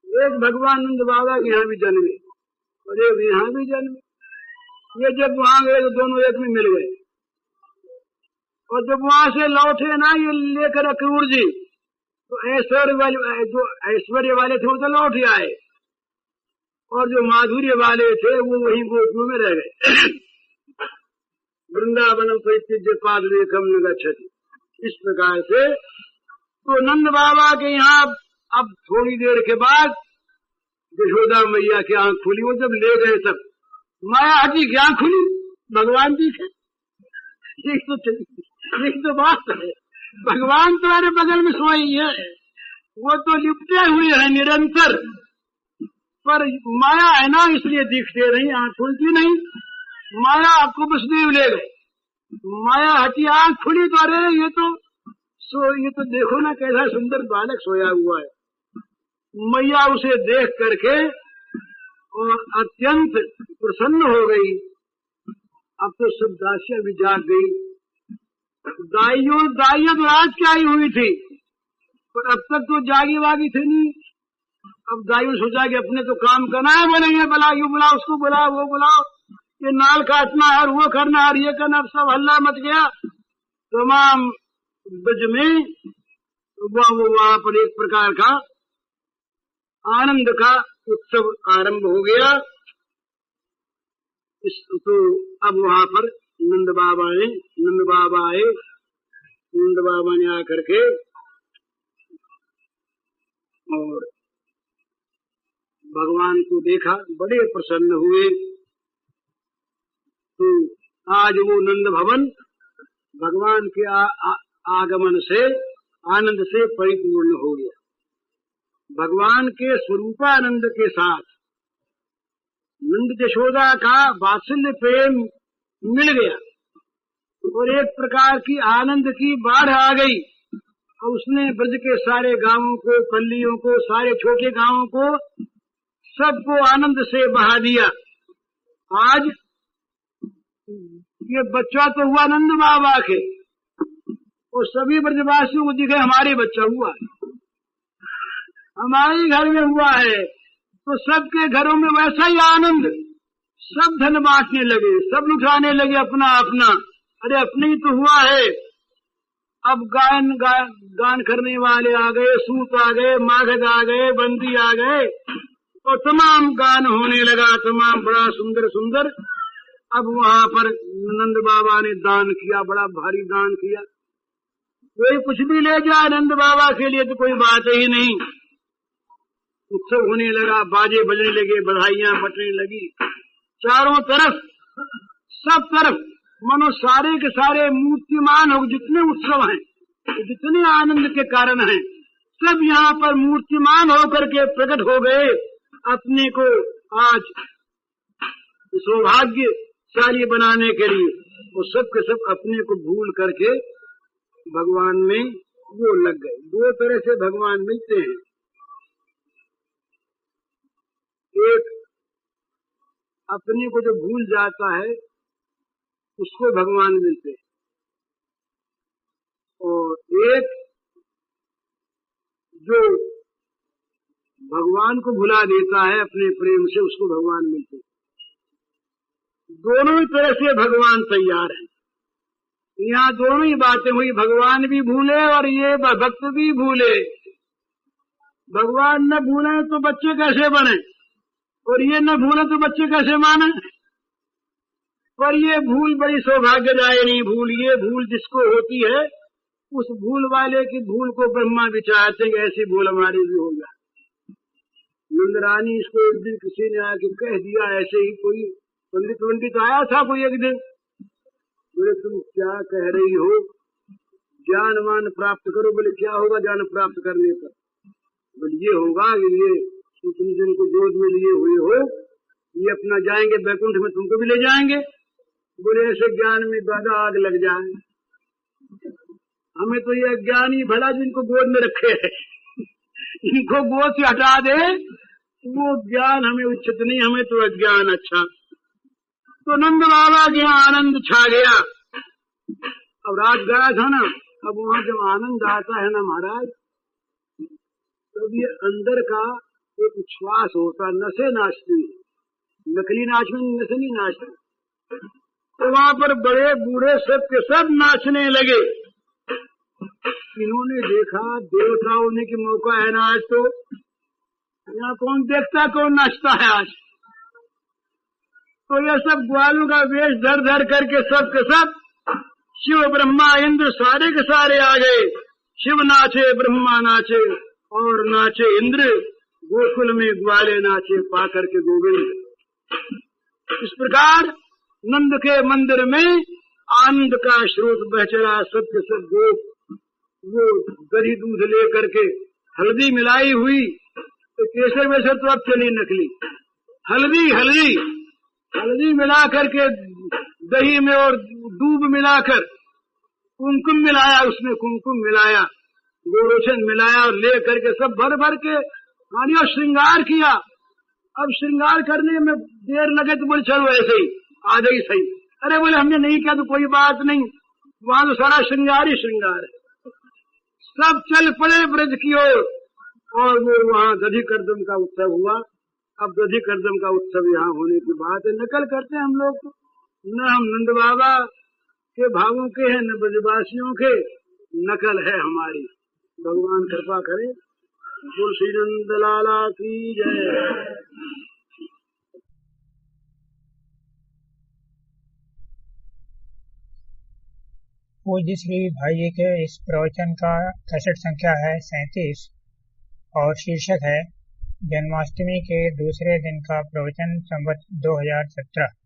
एक भगवान नंद बाबा के यहाँ भी जन्मे और एक यहाँ भी जन्मे। ये जब वहां गए तो दोनों एक में मिल गए, और जब वहां से लौटे ना ये लेकर अक्रूर जी, तो ऐश्वर्य वाले थे वो तो लौट आए, और जो माधुर्य वाले थे वो वहीं गोकुल में रह गए। वृंदावनम परित्यज्य पादलेखम न गच्छति। इस प्रकार से तो नंद बाबा के यहाँ अब थोड़ी देर के बाद यशोदा मैया की आंख खुली। वो जब ले गए तब माया जी की आंख खुली, भगवान जी थे। एक तो बात है, भगवान तुम्हारे बगल में सोई है, वो तो लिपटे हुए हैं निरंतर, पर माया है ना, इसलिए दिखते नहीं, आंख खुलती नहीं। माया आपको वसुदेव ले गए, माया हटी, आंख खुली तो अरे ये तो देखो ना कैसा सुंदर बालक सोया हुआ है। मैया उसे देख करके और अत्यंत प्रसन्न हो गई। अब तो सब दासियां भी जाग गई। दाइयों तो आज क्या आई हुई थी, पर अब तक तो जागी वागी थी नहीं। अब दाइयों सोचा कि अपने तो काम करना है, बोलेंगे बुला यू बुलाओ, उसको बुलाओ, वो बुलाओ, ये नाल काटना है और वो करना है, ये करना। अब सब हल्ला मच गया तमाम ब्रज में। वो वहां पर एक प्रकार का आनंद का उत्सव आरंभ हो गया। तो अब वहां पर नंद बाबा आए। नंद बाबा ने आकर के और भगवान को देखा, बड़े प्रसन्न हुए। तो आज वो नंद भवन भगवान के आगमन से आनंद से परिपूर्ण हो गया। भगवान के स्वरूपानंद के साथ नंद यशोदा का वात्सल्य प्रेम मिल गया और एक प्रकार की आनंद की बाढ़ आ गई और उसने ब्रज के सारे गांवों को, पल्लियों को, सारे छोटे गांवों को, सबको आनंद से बहा दिया। आज ये बच्चा तो हुआ नंद बाबा के और सभी ब्रजवासियों को दिखे हमारे बच्चा हुआ है, हमारे घर में हुआ है। तो सबके घरों में वैसा ही आनंद, सब धन बांटने लगे, सब लुटाने लगे अपना अपना। अरे अपने ही तो हुआ है। अब गान करने वाले आ गए, सूत आ गए, माघद आ गए, बंदी आ गए और तमाम गान होने लगा, तमाम बड़ा सुंदर सुंदर। अब वहां पर नंद बाबा ने दान किया, बड़ा भारी दान किया। कोई कुछ भी ले जाए नंद बाबा के लिए तो कोई बात ही नहीं। उत्सव होने लगा, बाजे बजने लगे, बधाइयां बटने लगी चारों तरफ, सब तरफ। मनो सारे के सारे मूर्तिमान हो, जितने उत्सव हैं, जितने आनंद के कारण हैं, सब यहाँ पर मूर्तिमान होकर के प्रकट हो गए। अपने को आज सौभाग्यशाली बनाने के लिए वो सब के सब अपने को भूल करके भगवान में वो लग गए। दो तरह से भगवान मिलते हैं, एक अपने को जो भूल जाता है उसको भगवान मिलते हैं, और एक जो भगवान को भुला देता है अपने प्रेम से, उसको भगवान मिलते हैं। दोनों ही तरह से भगवान तैयार है। यहाँ दोनों ही बातें हुई, भगवान भी भूले और ये भक्त भी भूले। भगवान न भूले तो बच्चे कैसे बने, और ये न भूले तो बच्चे कैसे माने। और ये भूल बड़ी सौभाग्यदायिनी भूल, ये भूल जिसको होती है उस भूल वाले की भूल को ब्रह्मा विचारते हैं, ऐसी भूल हमारी भी हो जाए। नंदरानी इसको एक दिन किसी ने आके कह दिया, ऐसे ही कोई पंडित आया था कोई एक दिन, बोले तुम क्या कह रही हो, ज्ञान मान प्राप्त करो। बोले क्या होगा ज्ञान प्राप्त करने पर? बोले ये होगा कि ये तुम जिनको गोद में लिए हुए हो ये अपना जाएंगे बैकुंठ में, तुमको भी ले जाएंगे। बोले ऐसे ज्ञान में ज्यादा आग लग जाए, हमें तो ये अज्ञान ही भला जिनको गोद में रखे है इनको गोद से हटा दे, वो ज्ञान हमें उचित नहीं, हमें तो अज्ञान अच्छा। तो नंद बाबा के यहाँ आनंद छा गया। अब रात गया था ना, अब वहाँ जब आनंद आता है ना महाराज, तब ये अंदर का एक उच्छ्वास होता, नशे नाचती, नकली नाच में नशे नहीं नाचती। तो वहाँ पर बड़े बूढ़े सब के सब नाचने लगे। इन्होंने देखा देवता होने की मौका है ना आज, तो यहाँ कौन देखता कौन नाचता है आज। तो ये सब ग्वालों का वेश धर धर करके सब के सब शिव ब्रह्मा इंद्र सारे के सारे आ गए। शिव नाचे, ब्रह्मा नाचे और नाचे इंद्र, गोकुल में ग्वाले नाचे पाकर के गोविंद। इस प्रकार नंद के मंदिर में आनंद का स्रोत बह चला। सब के सब वो दही दूध ले करके हल्दी मिलाई हुई, तो केसर वेसर तो अब चली नकली, हल्दी मिला करके दही में और दूध मिलाकर कुमकुम मिलाया, उसमें कुमकुम मिलाया, गोलोचन मिलाया और ले करके सब भर भर के खानी और श्रृंगार किया। अब श्रृंगार करने में देर लगे तो बोले चलो ऐसे ही आधे ही सही। अरे बोले हमने नहीं किया तो कोई बात नहीं, वहां तो सारा श्रृंगार ही श्रृंगार है। सब चल पड़े ब्रज की ओर और वो वहाँ दधी करदम का उत्सव हुआ। अब दधी करदम का उत्सव यहाँ होने की बात है, नकल करते हैं हम लोग। न हम नंद बाबा के भावों के हैं न ब्रजवासियों के, नकल है हमारी। भगवान कृपा करे। बोल श्री नंद लाला की जय। पूज्य श्री भाई जी के इस प्रवचन का कैसेट संख्या है 37 और शीर्षक है जन्माष्टमी के दूसरे दिन का प्रवचन संवत 2017।